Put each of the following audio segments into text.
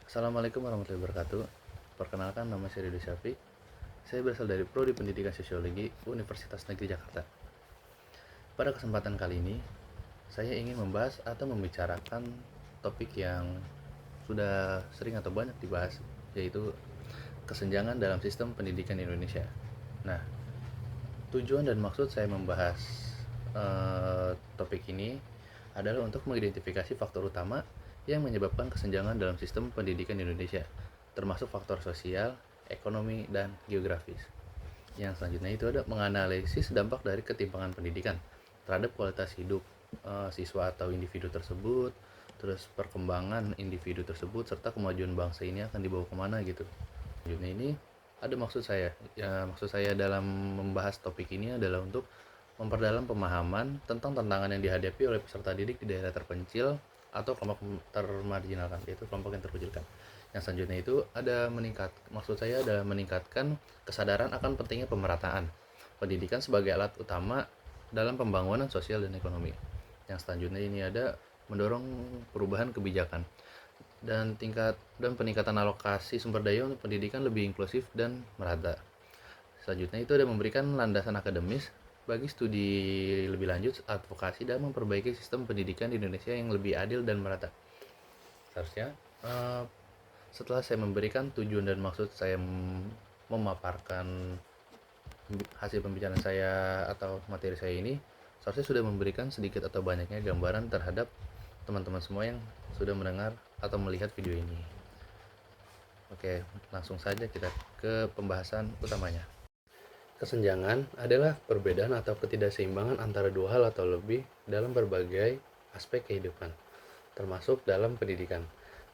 Assalamualaikum warahmatullahi wabarakatuh. Perkenalkan, nama saya Ridho Syafi. Saya berasal dari Prodi Pendidikan Sosiologi Universitas Negeri Jakarta. Pada kesempatan kali ini, saya ingin membahas atau membicarakan topik yang sudah sering atau banyak dibahas, yaitu kesenjangan dalam sistem pendidikan Indonesia. Nah, tujuan dan maksud saya membahas topik ini adalah untuk mengidentifikasi faktor utama yang menyebabkan kesenjangan dalam sistem pendidikan Indonesia, termasuk faktor sosial, ekonomi, dan geografis. Yang selanjutnya itu ada menganalisis dampak dari ketimpangan pendidikan terhadap kualitas hidup siswa atau individu tersebut, terus perkembangan individu tersebut, serta kemajuan bangsa ini akan dibawa kemana gitu. Selanjutnya ini ada maksud saya dalam membahas topik ini adalah untuk memperdalam pemahaman tentang tantangan yang dihadapi oleh peserta didik di daerah terpencil atau kelompok termarginalkan, yaitu kelompok yang terkucilkan. Yang selanjutnya itu maksud saya adalah meningkatkan kesadaran akan pentingnya pemerataan pendidikan sebagai alat utama dalam pembangunan sosial dan ekonomi. Yang selanjutnya ini ada mendorong perubahan kebijakan dan peningkatan alokasi sumber daya untuk pendidikan lebih inklusif dan merata. Selanjutnya itu ada memberikan landasan akademis bagi studi lebih lanjut, advokasi, dan memperbaiki sistem pendidikan di Indonesia yang lebih adil dan merata. Seharusnya setelah saya memberikan tujuan dan maksud saya memaparkan hasil pembicaraan saya atau materi saya ini, seharusnya sudah memberikan sedikit atau banyaknya gambaran terhadap teman-teman semua yang sudah mendengar atau melihat video ini. Oke, langsung saja kita ke pembahasan utamanya. Kesenjangan adalah perbedaan atau ketidakseimbangan antara dua hal atau lebih dalam berbagai aspek kehidupan, termasuk dalam pendidikan.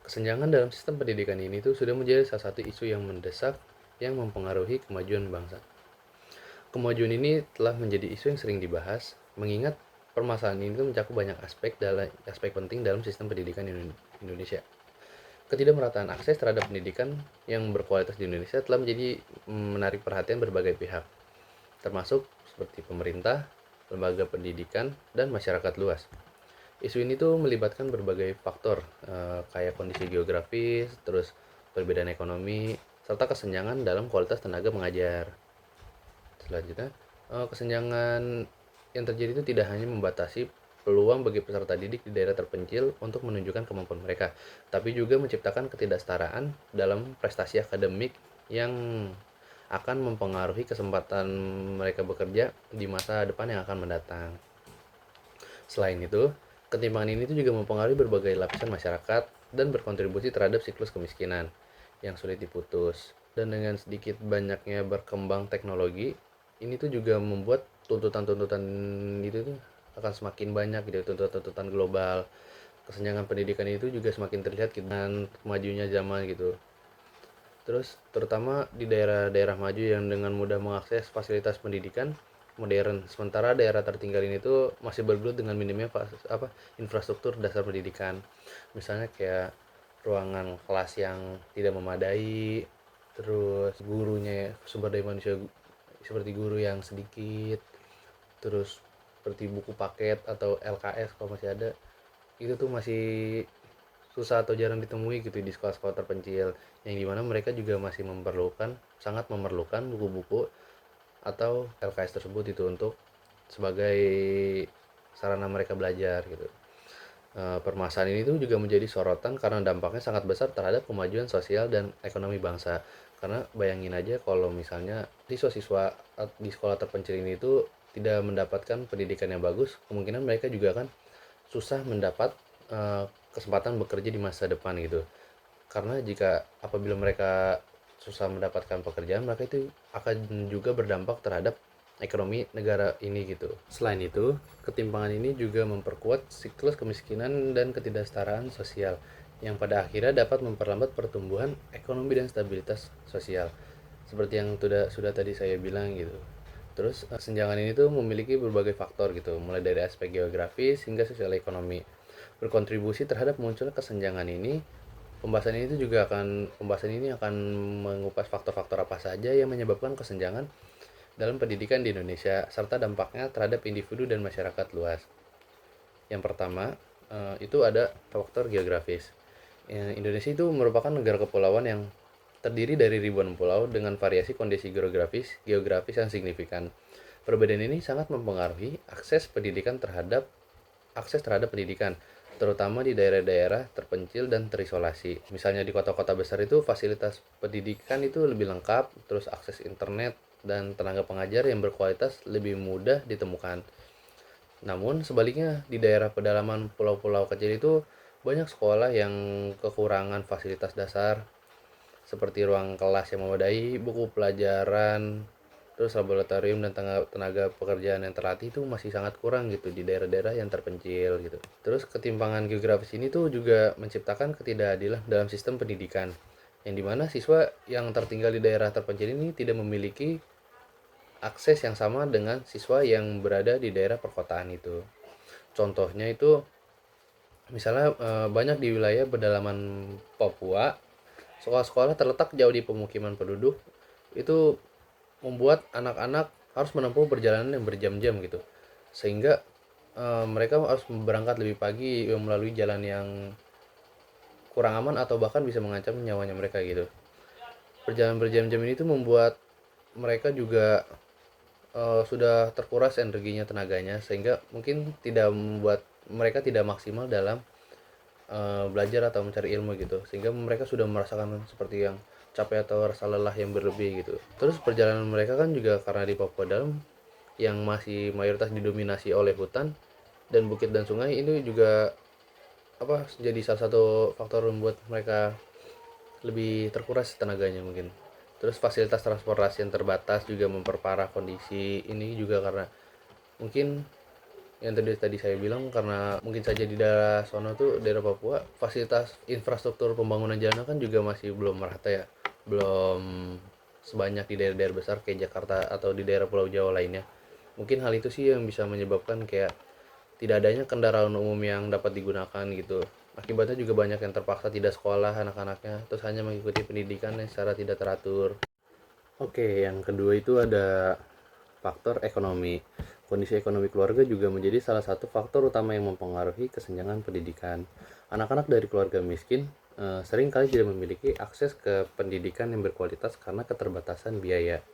Kesenjangan dalam sistem pendidikan ini tuh sudah menjadi salah satu isu yang mendesak yang mempengaruhi kemajuan bangsa. Kemajuan ini telah menjadi isu yang sering dibahas, mengingat permasalahan ini tuh mencakup banyak aspek penting dalam sistem pendidikan Indonesia. Ketidakmerataan akses terhadap pendidikan yang berkualitas di Indonesia telah menjadi menarik perhatian berbagai pihak, termasuk seperti pemerintah, lembaga pendidikan, dan masyarakat luas. Isu ini tuh melibatkan berbagai faktor, kayak kondisi geografis, terus perbedaan ekonomi, serta kesenjangan dalam kualitas tenaga mengajar. Selanjutnya, kesenjangan yang terjadi itu tidak hanya membatasi peluang bagi peserta didik di daerah terpencil untuk menunjukkan kemampuan mereka, tapi juga menciptakan ketidaksetaraan dalam prestasi akademik yang akan mempengaruhi kesempatan mereka bekerja di masa depan yang akan mendatang. Selain itu, ketimpangan ini juga mempengaruhi berbagai lapisan masyarakat dan berkontribusi terhadap siklus kemiskinan yang sulit diputus. Dan dengan sedikit banyaknya berkembang teknologi, ini tuh juga membuat tuntutan-tuntutan itu tuh akan semakin banyak gitu, tuntutan-tuntutan global. Kesenjangan pendidikan itu juga semakin terlihat dengan kemajunya zaman gitu. Terus terutama di daerah-daerah maju yang dengan mudah mengakses fasilitas pendidikan modern, sementara daerah tertinggal ini tuh masih bergelut dengan minimnya infrastruktur dasar pendidikan. Misalnya kayak ruangan kelas yang tidak memadai, terus gurunya, sumber daya manusia seperti guru yang sedikit, terus seperti buku paket atau LKS kalau masih ada, itu tuh masih susah atau jarang ditemui gitu di sekolah-sekolah terpencil, yang dimana mereka juga masih sangat memerlukan buku-buku atau LKS tersebut itu untuk sebagai sarana mereka belajar gitu. Permasalahan ini tuh juga menjadi sorotan karena dampaknya sangat besar terhadap kemajuan sosial dan ekonomi bangsa. Karena bayangin aja kalau misalnya siswa-siswa di sekolah terpencil ini tuh tidak mendapatkan pendidikan yang bagus, kemungkinan mereka juga akan susah mendapat kesempatan bekerja di masa depan gitu. Karena apabila mereka susah mendapatkan pekerjaan, maka itu akan juga berdampak terhadap ekonomi negara ini gitu. Selain itu, ketimpangan ini juga memperkuat siklus kemiskinan dan ketidaksetaraan sosial yang pada akhirnya dapat memperlambat pertumbuhan ekonomi dan stabilitas sosial. Seperti yang sudah tadi saya bilang gitu. Terus kesenjangan ini tuh memiliki berbagai faktor gitu, mulai dari aspek geografis hingga sosial ekonomi. Berkontribusi terhadap munculnya kesenjangan ini, pembahasan ini akan mengupas faktor-faktor apa saja yang menyebabkan kesenjangan dalam pendidikan di Indonesia serta dampaknya terhadap individu dan masyarakat luas. Yang pertama, itu ada faktor geografis. Ya, Indonesia itu merupakan negara kepulauan yang terdiri dari ribuan pulau dengan variasi kondisi geografis yang signifikan. Perbedaan ini sangat mempengaruhi akses terhadap pendidikan, terutama di daerah-daerah terpencil dan terisolasi. Misalnya di kota-kota besar itu fasilitas pendidikan itu lebih lengkap, terus akses internet dan tenaga pengajar yang berkualitas lebih mudah ditemukan. Namun sebaliknya di daerah pedalaman pulau-pulau kecil itu banyak sekolah yang kekurangan fasilitas dasar seperti ruang kelas yang memadai, buku pelajaran, terus laboratorium dan tenaga pekerjaan yang terlatih itu masih sangat kurang gitu di daerah-daerah yang terpencil gitu. Terus ketimpangan geografis ini tuh juga menciptakan ketidakadilan dalam sistem pendidikan, yang dimana siswa yang tertinggal di daerah terpencil ini tidak memiliki akses yang sama dengan siswa yang berada di daerah perkotaan itu. Contohnya itu misalnya banyak di wilayah pedalaman Papua, sekolah-sekolah terletak jauh di pemukiman penduduk, itu membuat anak-anak harus menempuh perjalanan yang berjam-jam gitu. Sehingga mereka harus berangkat lebih pagi melalui jalan yang kurang aman atau bahkan bisa mengancam nyawanya mereka gitu. Perjalanan berjam-jam ini tuh membuat mereka juga sudah terkuras energinya, tenaganya, sehingga mungkin tidak membuat mereka tidak maksimal dalam belajar atau mencari ilmu gitu, sehingga mereka sudah merasakan seperti yang capek atau rasa lelah yang berlebih gitu. Terus perjalanan mereka kan juga karena di Papua Dalam yang masih mayoritas didominasi oleh hutan dan bukit dan sungai, ini juga jadi salah satu faktor membuat mereka lebih terkuras tenaganya mungkin. Terus fasilitas transportasi yang terbatas juga memperparah kondisi ini juga karena mungkin yang tadi saya bilang, karena mungkin saja di daerah sono tuh daerah Papua fasilitas infrastruktur pembangunan jalan kan juga masih belum merata ya, belum sebanyak di daerah-daerah besar kayak Jakarta atau di daerah Pulau Jawa lainnya. Mungkin hal itu sih yang bisa menyebabkan kayak tidak adanya kendaraan umum yang dapat digunakan gitu. Akibatnya juga banyak yang terpaksa tidak sekolah anak-anaknya, terus hanya mengikuti pendidikan yang secara tidak teratur. Oke, yang kedua itu ada faktor ekonomi. Kondisi ekonomi keluarga juga menjadi salah satu faktor utama yang mempengaruhi kesenjangan pendidikan. Anak-anak dari keluarga miskin sering kali tidak memiliki akses ke pendidikan yang berkualitas karena keterbatasan biaya.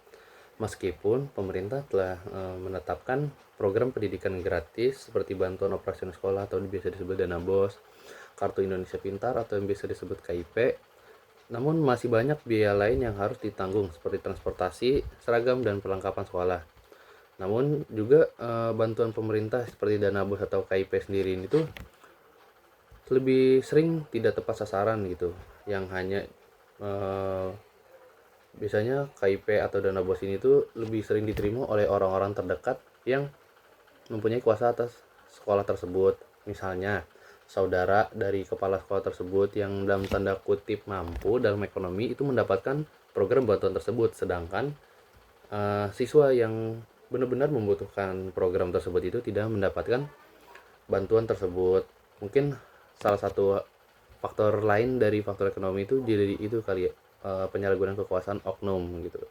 Meskipun pemerintah telah menetapkan program pendidikan gratis seperti bantuan operasional sekolah atau biasa disebut dana BOS, kartu Indonesia Pintar atau yang biasa disebut KIP, namun masih banyak biaya lain yang harus ditanggung seperti transportasi, seragam, dan perlengkapan sekolah. Namun juga bantuan pemerintah seperti dana BOS atau KIP sendiri ini tuh lebih sering tidak tepat sasaran gitu, yang hanya eh, biasanya KIP atau dana BOS ini tuh lebih sering diterima oleh orang-orang terdekat yang mempunyai kuasa atas sekolah tersebut. Misalnya saudara dari kepala sekolah tersebut yang dalam tanda kutip mampu dalam ekonomi itu mendapatkan program bantuan tersebut, sedangkan siswa yang benar-benar membutuhkan program tersebut itu tidak mendapatkan bantuan tersebut. Mungkin salah satu faktor lain dari faktor ekonomi itu jadi itu kali ya, penyalahgunaan kekuasaan oknum gitu.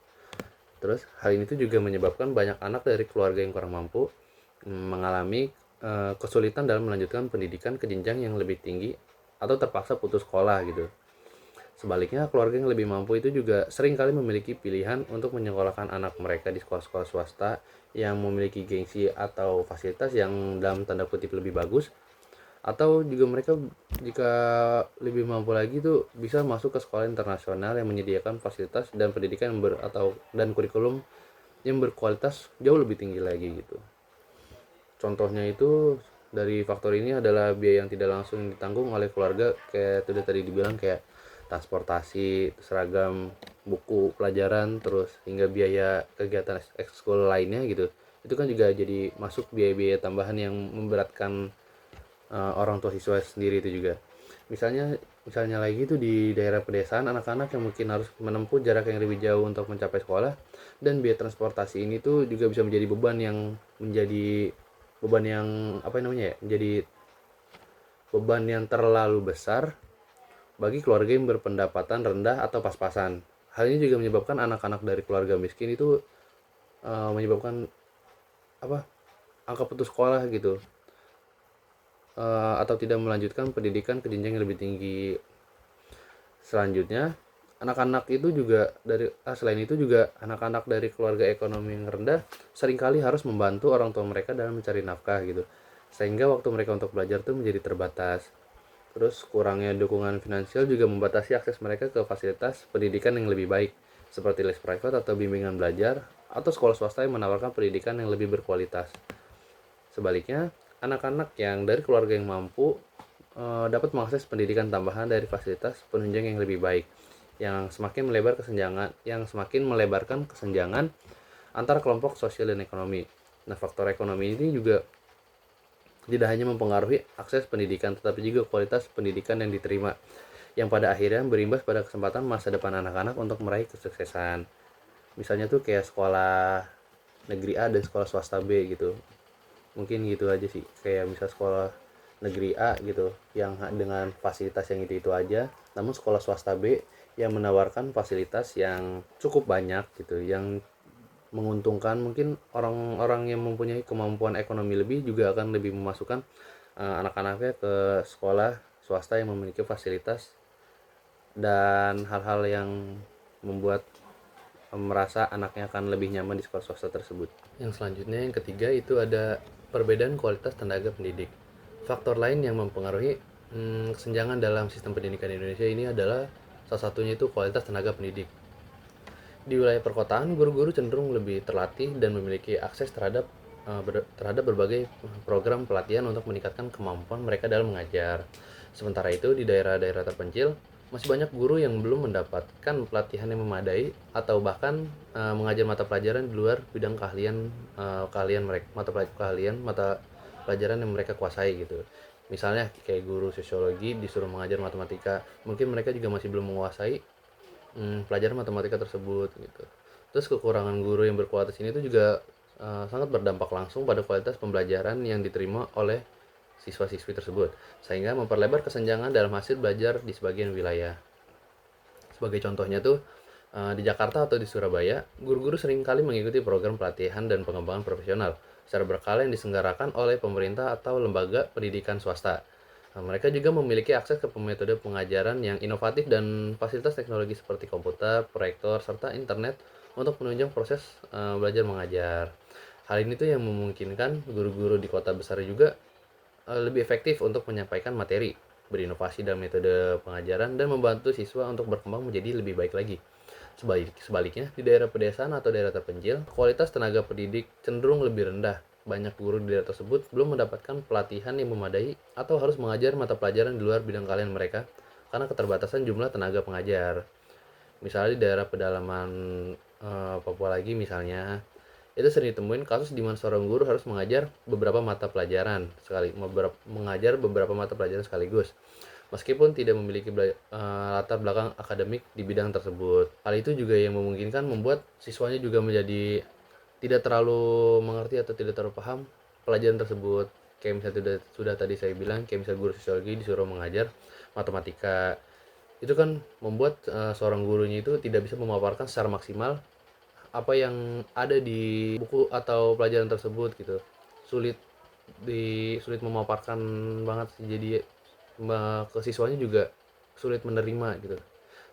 Terus hal ini tuh juga menyebabkan banyak anak dari keluarga yang kurang mampu mengalami kesulitan dalam melanjutkan pendidikan ke jenjang yang lebih tinggi atau terpaksa putus sekolah gitu. Sebaliknya, keluarga yang lebih mampu itu juga sering kali memiliki pilihan untuk menyekolahkan anak mereka di sekolah-sekolah swasta yang memiliki gengsi atau fasilitas yang dalam tanda kutip lebih bagus, atau juga mereka jika lebih mampu lagi tuh bisa masuk ke sekolah internasional yang menyediakan fasilitas dan pendidikan dan kurikulum yang berkualitas jauh lebih tinggi lagi gitu. Contohnya itu dari faktor ini adalah biaya yang tidak langsung ditanggung oleh keluarga, kayak itu tadi dibilang kayak transportasi, seragam, buku pelajaran, terus hingga biaya kegiatan ekskul lainnya gitu. Itu kan juga jadi masuk biaya-biaya tambahan yang memberatkan orang tua siswa sendiri itu juga. Misalnya lagi itu di daerah pedesaan, anak-anak yang mungkin harus menempuh jarak yang lebih jauh untuk mencapai sekolah, dan biaya transportasi ini tuh juga bisa menjadi beban yang menjadi beban yang terlalu besar bagi keluarga yang berpendapatan rendah atau pas-pasan. Hal ini juga menyebabkan anak-anak dari keluarga miskin itu menyebabkan angka putus sekolah gitu, atau tidak melanjutkan pendidikan ke jenjang yang lebih tinggi. Selanjutnya, anak-anak itu juga selain itu juga anak-anak dari keluarga ekonomi yang rendah seringkali harus membantu orang tua mereka dalam mencari nafkah gitu. Sehingga waktu mereka untuk belajar tuh menjadi terbatas. Terus kurangnya dukungan finansial juga membatasi akses mereka ke fasilitas pendidikan yang lebih baik, seperti les privat atau bimbingan belajar, atau sekolah swasta yang menawarkan pendidikan yang lebih berkualitas. Sebaliknya, anak-anak yang dari keluarga yang mampu dapat mengakses pendidikan tambahan dari fasilitas penunjang yang lebih baik, yang semakin melebarkan kesenjangan antara kelompok sosial dan ekonomi. Nah, faktor ekonomi ini juga tidak hanya mempengaruhi akses pendidikan, tetapi juga kualitas pendidikan yang diterima, yang pada akhirnya berimbas pada kesempatan masa depan anak-anak untuk meraih kesuksesan. Misalnya tuh kayak sekolah negeri A dan sekolah swasta B gitu. Mungkin gitu aja sih, kayak misal sekolah negeri A gitu yang dengan fasilitas yang itu aja, namun sekolah swasta B yang menawarkan fasilitas yang cukup banyak gitu, yang menguntungkan. Mungkin orang-orang yang mempunyai kemampuan ekonomi lebih juga akan lebih memasukkan anak-anaknya ke sekolah swasta yang memiliki fasilitas dan hal-hal yang membuat merasa anaknya akan lebih nyaman di sekolah swasta tersebut. Yang selanjutnya, yang ketiga, itu ada perbedaan kualitas tenaga pendidik. Faktor lain yang mempengaruhi kesenjangan dalam sistem pendidikan Indonesia ini adalah salah satunya itu kualitas tenaga pendidik. Di wilayah perkotaan, guru-guru cenderung lebih terlatih dan memiliki akses terhadap berbagai program pelatihan untuk meningkatkan kemampuan mereka dalam mengajar. Sementara itu, di daerah-daerah terpencil, masih banyak guru yang belum mendapatkan pelatihan yang memadai atau bahkan mengajar mata pelajaran di luar bidang mata pelajaran yang mereka kuasai gitu. Misalnya kayak guru sosiologi disuruh mengajar matematika, mungkin mereka juga masih belum menguasai pelajaran matematika tersebut gitu. Terus kekurangan guru yang berkualitas ini tuh juga sangat berdampak langsung pada kualitas pembelajaran yang diterima oleh siswa-siswi tersebut, sehingga memperlebar kesenjangan dalam hasil belajar di sebagian wilayah. Sebagai contohnya tuh, di Jakarta atau di Surabaya, guru-guru seringkali mengikuti program pelatihan dan pengembangan profesional secara berkala yang diselenggarakan oleh pemerintah atau lembaga pendidikan swasta. Mereka juga memiliki akses ke metode pengajaran yang inovatif dan fasilitas teknologi seperti komputer, proyektor, serta internet untuk menunjang proses belajar mengajar. Hal ini tuh yang memungkinkan guru-guru di kota besar juga lebih efektif untuk menyampaikan materi, berinovasi dalam metode pengajaran, dan membantu siswa untuk berkembang menjadi lebih baik lagi. Sebaliknya, di daerah pedesaan atau daerah terpencil, kualitas tenaga pendidik cenderung lebih rendah. Banyak guru di daerah tersebut belum mendapatkan pelatihan yang memadai atau harus mengajar mata pelajaran di luar bidang keahlian mereka karena keterbatasan jumlah tenaga pengajar. Misalnya di daerah pedalaman Papua lagi misalnya, itu sering ditemuin kasus di mana seorang guru harus mengajar beberapa mata pelajaran sekaligus, meskipun tidak memiliki latar belakang akademik di bidang tersebut. Hal itu juga yang memungkinkan membuat siswanya juga menjadi tidak terlalu mengerti atau tidak terlalu paham pelajaran tersebut. Kayak misalnya sudah tadi saya bilang, kayak misalnya guru sosiologi disuruh mengajar matematika, itu kan membuat seorang gurunya itu tidak bisa memaparkan secara maksimal apa yang ada di buku atau pelajaran tersebut gitu. Sulit memaparkan banget sih, jadi ke siswanya juga sulit menerima gitu.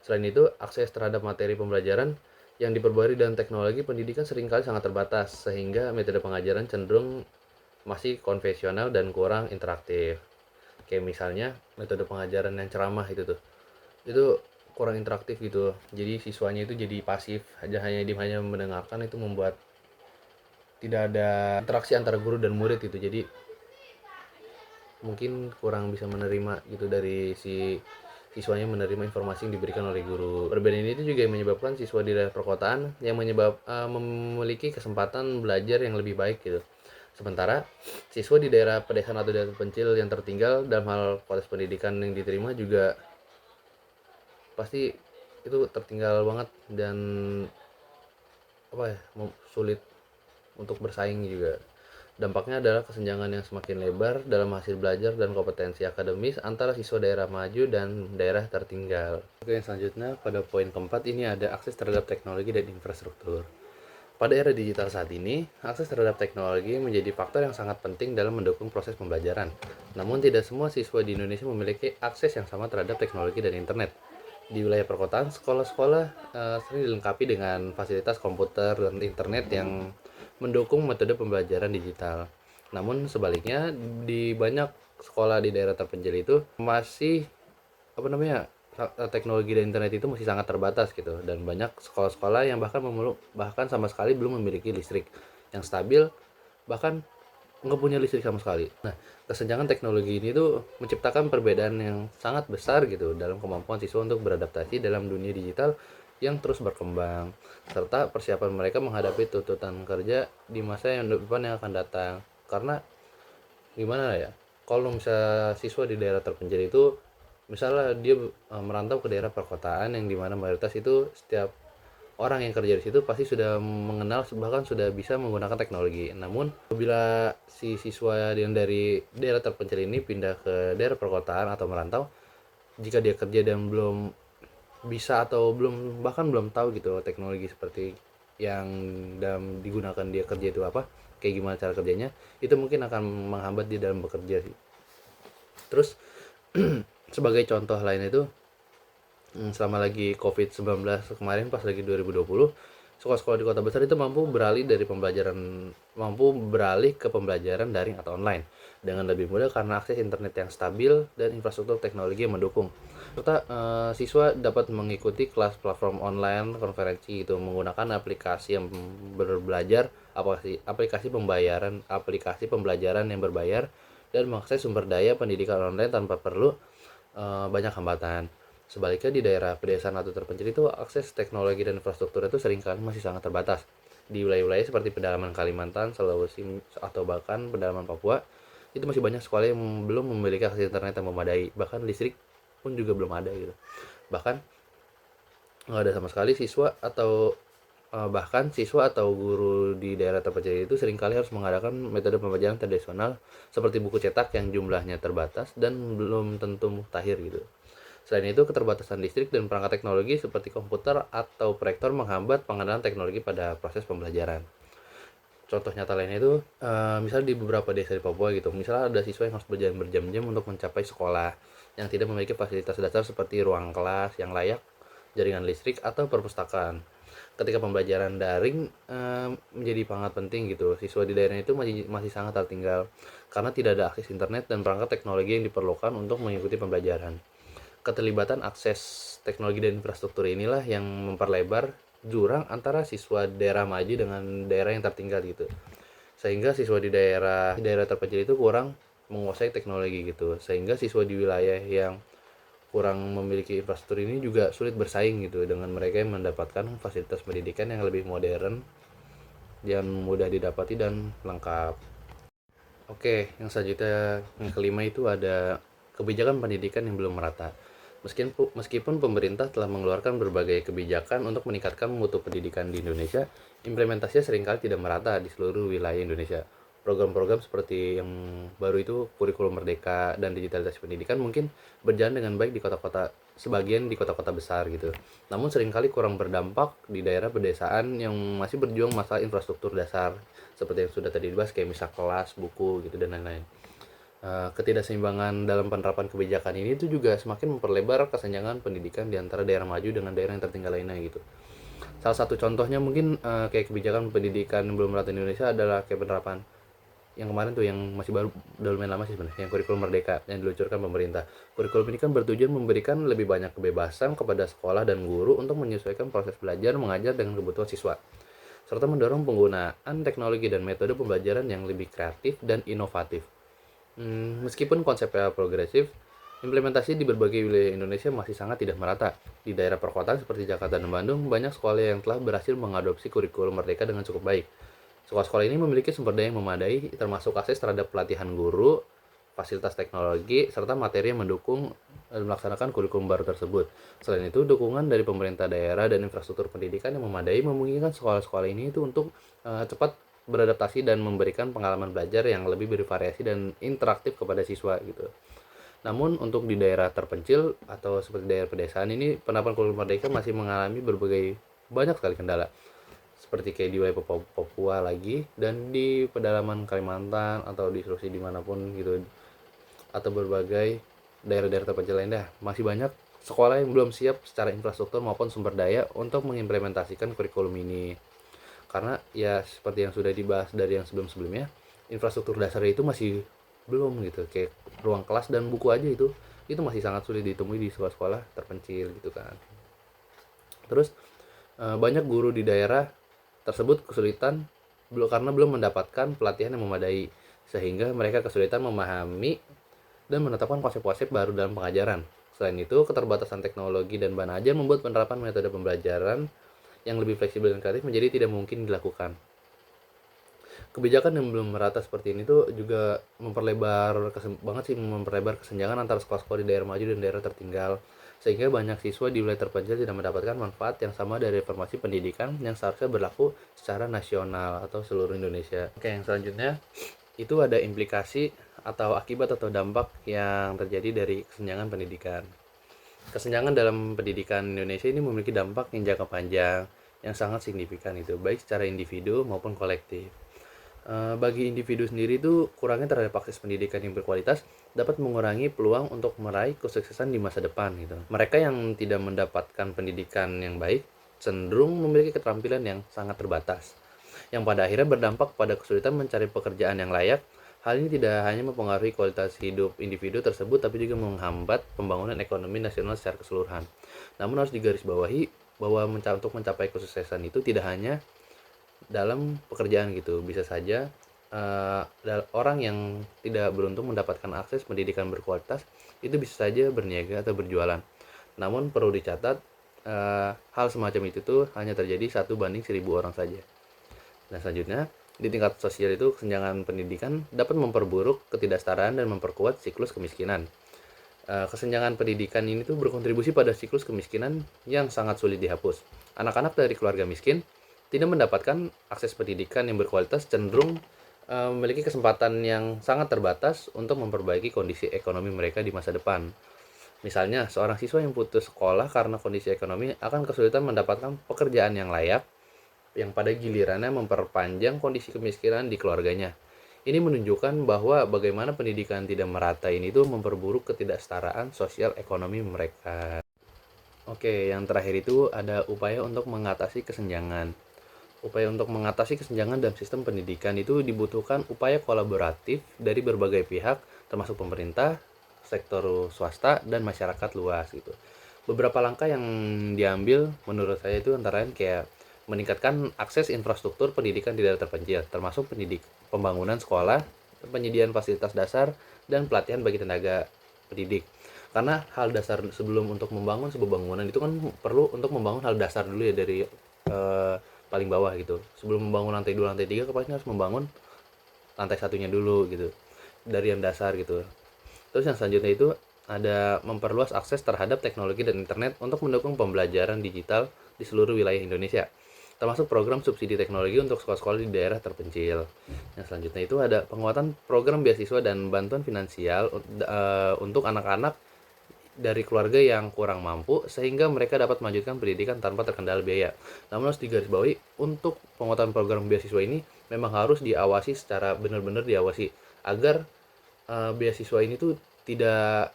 Selain itu, akses terhadap materi pembelajaran yang diperbarui dan teknologi pendidikan seringkali sangat terbatas, sehingga metode pengajaran cenderung masih konvensional dan kurang interaktif. Kayak misalnya metode pengajaran yang ceramah itu kurang interaktif gitu. Jadi siswanya itu jadi pasif, hanya mendengarkan, itu membuat tidak ada interaksi antara guru dan murid gitu. Jadi mungkin kurang bisa menerima gitu dari si siswanya, menerima informasi yang diberikan oleh guru. Perbedaan ini itu juga menyebabkan siswa di daerah perkotaan yang memiliki kesempatan belajar yang lebih baik gitu. Sementara siswa di daerah pedesaan atau daerah terpencil yang tertinggal dalam hal kualitas pendidikan yang diterima juga pasti itu tertinggal banget dan sulit untuk bersaing juga. Dampaknya adalah kesenjangan yang semakin lebar dalam hasil belajar dan kompetensi akademis antara siswa daerah maju dan daerah tertinggal. Oke, yang selanjutnya pada poin keempat ini ada akses terhadap teknologi dan infrastruktur. Pada era digital saat ini, akses terhadap teknologi menjadi faktor yang sangat penting dalam mendukung proses pembelajaran. Namun tidak semua siswa di Indonesia memiliki akses yang sama terhadap teknologi dan internet. Di wilayah perkotaan, sekolah-sekolah sering dilengkapi dengan fasilitas komputer dan internet yang mendukung metode pembelajaran digital. Namun sebaliknya, di banyak sekolah di daerah terpencil itu masih teknologi dan internet itu masih sangat terbatas gitu, dan banyak sekolah-sekolah yang bahkan sama sekali belum memiliki listrik yang stabil, bahkan nggak punya listrik sama sekali. Nah, kesenjangan teknologi ini tuh menciptakan perbedaan yang sangat besar gitu dalam kemampuan siswa untuk beradaptasi dalam dunia digital yang terus berkembang, serta persiapan mereka menghadapi tuntutan kerja di masa yang depan yang akan datang. Karena gimana ya, kalau misalnya siswa di daerah terpencil itu, misalnya dia merantau ke daerah perkotaan yang dimana mayoritas itu setiap orang yang kerja di situ pasti sudah mengenal, bahkan sudah bisa menggunakan teknologi. Namun apabila si siswa yang dari daerah terpencil ini pindah ke daerah perkotaan atau merantau, jika dia kerja dan belum bisa atau belum tahu gitu teknologi seperti yang digunakan dia kerja itu apa, kayak gimana cara kerjanya, itu mungkin akan menghambat dia dalam bekerja sih. Terus sebagai contoh lain itu, selama lagi COVID-19 kemarin, pas lagi 2020, sekolah-sekolah di kota besar itu mampu beralih ke pembelajaran daring atau online dengan lebih mudah karena akses internet yang stabil dan infrastruktur teknologi yang mendukung. Serta siswa dapat mengikuti kelas platform online, konferensi itu menggunakan aplikasi yang berbelajar, aplikasi pembelajaran yang berbayar, dan mengakses sumber daya pendidikan online tanpa perlu banyak hambatan. Sebaliknya di daerah pedesaan atau terpencil itu akses teknologi dan infrastruktur itu seringkali masih sangat terbatas. Di wilayah-wilayah seperti pedalaman Kalimantan, Sulawesi, atau bahkan pedalaman Papua, itu masih banyak sekolah yang belum memiliki akses internet yang memadai, bahkan listrik pun juga belum ada gitu. Bahkan nggak ada sama sekali bahkan siswa atau guru di daerah terpencil itu seringkali harus mengadakan metode pembelajaran tradisional seperti buku cetak yang jumlahnya terbatas dan belum tentu mutakhir gitu. Selain itu, keterbatasan listrik dan perangkat teknologi seperti komputer atau proyektor menghambat pengenalan teknologi pada proses pembelajaran. Contoh nyata lainnya itu, misalnya di beberapa desa di Papua gitu, misalnya ada siswa yang harus berjalan berjam-jam untuk mencapai sekolah yang tidak memiliki fasilitas dasar seperti ruang kelas yang layak, jaringan listrik, atau perpustakaan. Ketika pembelajaran daring menjadi sangat penting gitu, siswa di daerah itu masih sangat tertinggal karena tidak ada akses internet dan perangkat teknologi yang diperlukan untuk mengikuti pembelajaran. Keterlibatan akses teknologi dan infrastruktur inilah yang memperlebar jurang antara siswa daerah maju dengan daerah yang tertinggal gitu. Sehingga siswa di daerah terpencil itu kurang menguasai teknologi gitu. Sehingga siswa di wilayah yang kurang memiliki infrastruktur ini juga sulit bersaing gitu dengan mereka yang mendapatkan fasilitas pendidikan yang lebih modern, yang mudah didapati dan lengkap. Oke, yang selanjutnya, yang kelima itu ada kebijakan pendidikan yang belum merata. Meskipun pemerintah telah mengeluarkan berbagai kebijakan untuk meningkatkan mutu pendidikan di Indonesia, implementasinya seringkali tidak merata di seluruh wilayah Indonesia. Program-program seperti yang baru itu kurikulum merdeka dan digitalisasi pendidikan mungkin berjalan dengan baik di kota-kota, sebagian di kota-kota besar gitu. Namun seringkali kurang berdampak di daerah pedesaan yang masih berjuang masalah infrastruktur dasar seperti yang sudah tadi dibahas, kayak misal kelas, buku gitu dan lain-lain. Ketidakseimbangan dalam penerapan kebijakan ini itu juga semakin memperlebar kesenjangan pendidikan di antara daerah maju dengan daerah yang tertinggal lainnya gitu. Salah satu contohnya mungkin kayak kebijakan pendidikan belum merata di Indonesia adalah kayak penerapan yang kemarin tuh, yang masih baru, udah lumayan lama sih sebenarnya, yang kurikulum merdeka yang diluncurkan pemerintah. Kurikulum ini kan bertujuan memberikan lebih banyak kebebasan kepada sekolah dan guru untuk menyesuaikan proses belajar mengajar dengan kebutuhan siswa, serta mendorong penggunaan teknologi dan metode pembelajaran yang lebih kreatif dan inovatif. Meskipun konsepnya progresif, implementasi di berbagai wilayah Indonesia masih sangat tidak merata. Di daerah perkotaan seperti Jakarta dan Bandung, banyak sekolah yang telah berhasil mengadopsi kurikulum merdeka dengan cukup baik. Sekolah-sekolah ini memiliki sumber daya yang memadai, termasuk akses terhadap pelatihan guru, fasilitas teknologi, serta materi yang mendukung melaksanakan kurikulum baru tersebut. Selain itu, dukungan dari pemerintah daerah dan infrastruktur pendidikan yang memadai memungkinkan sekolah-sekolah ini itu untuk cepat beradaptasi dan memberikan pengalaman belajar yang lebih bervariasi dan interaktif kepada siswa gitu. Namun untuk di daerah terpencil atau seperti daerah pedesaan ini, penerapan kurikulum merdeka masih mengalami banyak sekali kendala. Seperti kayak di wilayah Papua lagi, dan di pedalaman Kalimantan atau di Sulawesi dimanapun gitu, atau berbagai daerah-daerah terpencil lainnya, masih banyak sekolah yang belum siap secara infrastruktur maupun sumber daya untuk mengimplementasikan kurikulum ini. Karena ya seperti yang sudah dibahas dari yang sebelum-sebelumnya, infrastruktur dasar itu masih belum gitu, kayak ruang kelas dan buku aja itu masih sangat sulit ditemui di sekolah-sekolah terpencil gitu kan. Terus banyak guru di daerah tersebut kesulitan karena belum mendapatkan pelatihan yang memadai, sehingga mereka kesulitan memahami dan menetapkan konsep-konsep baru dalam pengajaran. Selain itu, keterbatasan teknologi dan bahan ajar membuat penerapan metode pembelajaran yang lebih fleksibel dan kreatif menjadi tidak mungkin dilakukan. Kebijakan yang belum merata seperti ini tuh juga memperlebar kesenjangan antara sekolah-sekolah di daerah maju dan daerah tertinggal, sehingga banyak siswa di wilayah terpencil tidak mendapatkan manfaat yang sama dari reformasi pendidikan yang seharusnya berlaku secara nasional atau seluruh Indonesia. Oke, yang selanjutnya itu ada implikasi atau akibat atau dampak yang terjadi dari kesenjangan pendidikan. Kesenjangan dalam pendidikan Indonesia ini memiliki dampak yang jangka panjang yang sangat signifikan itu, baik secara individu maupun kolektif. Bagi individu sendiri itu kurangnya terhadap akses pendidikan yang berkualitas dapat mengurangi peluang untuk meraih kesuksesan di masa depan gitu. Mereka yang tidak mendapatkan pendidikan yang baik cenderung memiliki keterampilan yang sangat terbatas, yang pada akhirnya berdampak pada kesulitan mencari pekerjaan yang layak. Hal ini tidak hanya mempengaruhi kualitas hidup individu tersebut, tapi juga menghambat pembangunan ekonomi nasional secara keseluruhan. Namun harus digarisbawahi bahwa untuk mencapai kesuksesan itu tidak hanya dalam pekerjaan gitu, bisa saja orang yang tidak beruntung mendapatkan akses pendidikan berkualitas itu bisa saja berniaga atau berjualan. Namun perlu dicatat, hal semacam itu tuh hanya terjadi 1 banding 1000 orang saja. Nah, selanjutnya di tingkat sosial itu kesenjangan pendidikan dapat memperburuk ketidaksetaraan dan memperkuat siklus kemiskinan. Kesenjangan pendidikan ini tuh berkontribusi pada siklus kemiskinan yang sangat sulit dihapus. Anak-anak dari keluarga miskin tidak mendapatkan akses pendidikan yang berkualitas, cenderung memiliki kesempatan yang sangat terbatas untuk memperbaiki kondisi ekonomi mereka di masa depan. Misalnya, seorang siswa yang putus sekolah karena kondisi ekonomi akan kesulitan mendapatkan pekerjaan yang layak, yang pada gilirannya memperpanjang kondisi kemiskinan di keluarganya. Ini menunjukkan bahwa bagaimana pendidikan tidak merata ini tuh memperburuk ketidaksetaraan sosial ekonomi mereka. Oke, yang terakhir itu ada upaya untuk mengatasi kesenjangan. Upaya untuk mengatasi kesenjangan dalam sistem pendidikan itu dibutuhkan upaya kolaboratif dari berbagai pihak, termasuk pemerintah, sektor swasta, dan masyarakat luas gitu. Beberapa langkah yang diambil menurut saya itu antara lain kayak meningkatkan akses infrastruktur pendidikan di daerah terpencil, termasuk pembangunan sekolah, penyediaan fasilitas dasar, dan pelatihan bagi tenaga pendidik. Karena hal dasar sebelum untuk membangun sebuah bangunan itu kan perlu untuk membangun hal dasar dulu ya dari paling bawah gitu. Sebelum membangun lantai 2, lantai 3, pasti harus membangun lantai satunya dulu gitu, dari yang dasar gitu. Terus yang selanjutnya itu ada memperluas akses terhadap teknologi dan internet untuk mendukung pembelajaran digital di seluruh wilayah Indonesia, termasuk program subsidi teknologi untuk sekolah-sekolah di daerah terpencil. Yang selanjutnya itu ada penguatan program beasiswa dan bantuan finansial untuk anak-anak dari keluarga yang kurang mampu, sehingga mereka dapat melanjutkan pendidikan tanpa terkendala biaya. Namun harus digarisbawahi, untuk penguatan program beasiswa ini memang harus diawasi secara benar-benar diawasi, agar beasiswa ini tuh tidak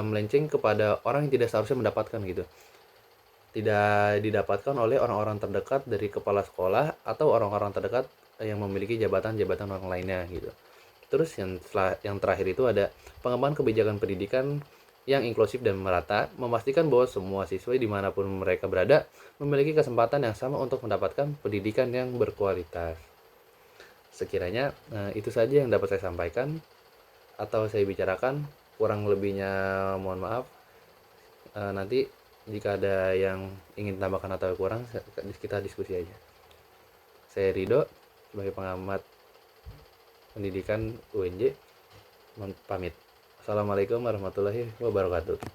melenceng kepada orang yang tidak seharusnya mendapatkan gitu. Tidak didapatkan oleh orang-orang terdekat dari kepala sekolah atau orang-orang terdekat yang memiliki jabatan-jabatan orang lainnya gitu. Terus yang terakhir itu ada pengembangan kebijakan pendidikan yang inklusif dan merata, memastikan bahwa semua siswa dimanapun mereka berada memiliki kesempatan yang sama untuk mendapatkan pendidikan yang berkualitas. Sekiranya itu saja yang dapat saya sampaikan atau saya bicarakan, kurang lebihnya mohon maaf. Nanti jika ada yang ingin tambahkan atau kurang, kita diskusi aja. Saya Rido sebagai pengamat pendidikan UNJ pamit. Assalamualaikum warahmatullahi wabarakatuh.